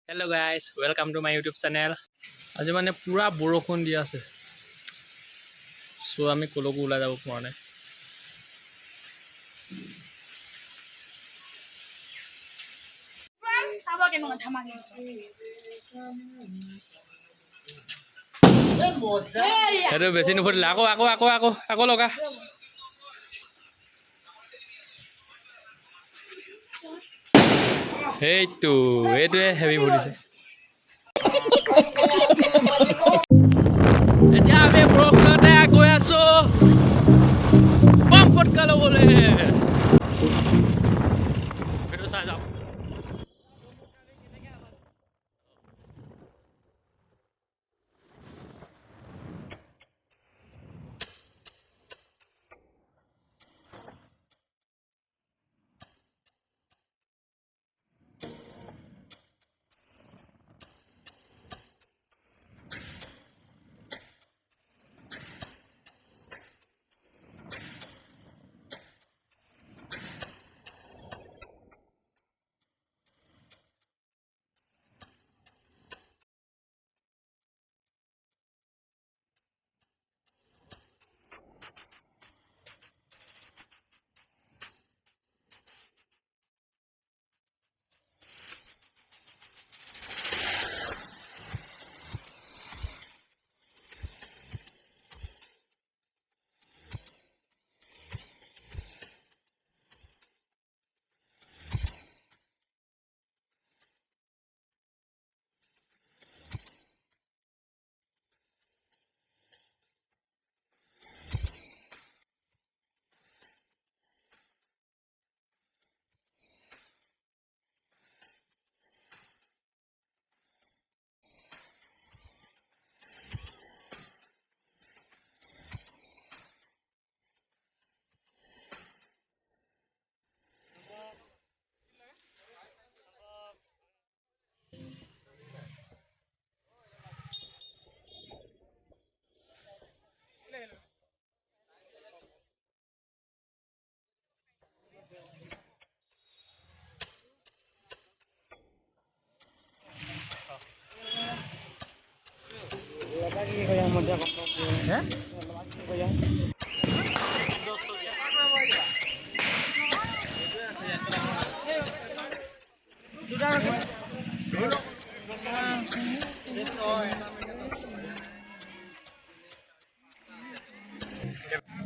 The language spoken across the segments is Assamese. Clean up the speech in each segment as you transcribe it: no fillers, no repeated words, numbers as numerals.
Hello guys, welcome to my YouTube channel. আজি মানে পুৰা বৰষুণ দি আছে। সো আমি কলৈকো ওলাই যাব পৰা নাই। সেইটো বেছি নুফুটিলে আকৌ লগা। এইটোৱে হেভি ফুটিছে। এতিয়া আমি বৰষুণতে গৈ আছো বম ফটকা ল'বলৈ। সেইটো চাই যাওঁ।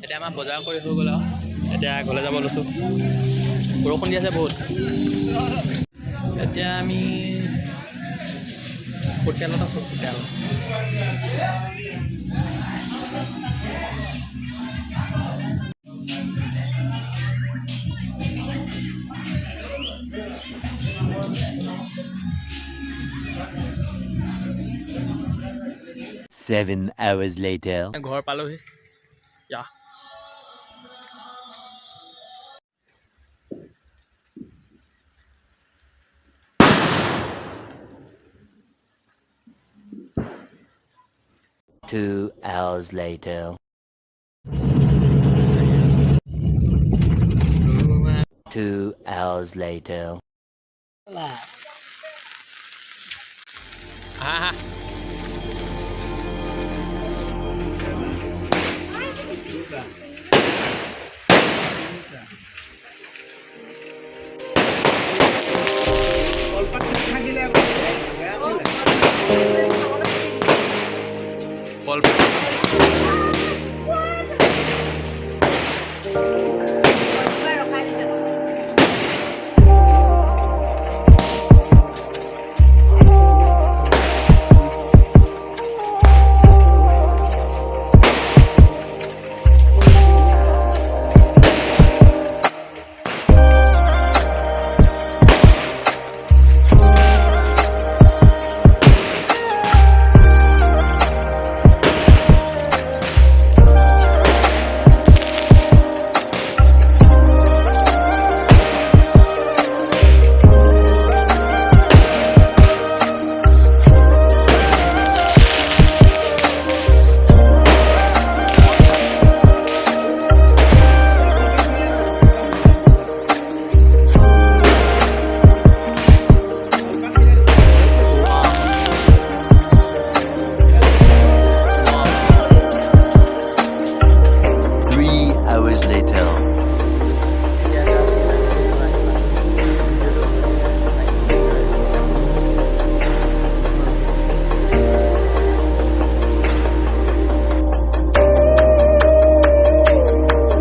এতিয়া আমাৰ বজাৰ কৰি হৈ গ'ল আৰু এতিয়া ঘৰলৈ যাব লৈছোঁ। বৰষুণ দি আছে বহুত। এতিয়া আমি হোটেলত আছোঁ। Hotel 7 hours later. ঘৰ পালোহি। যা 2 hours later. 2 hours later. হা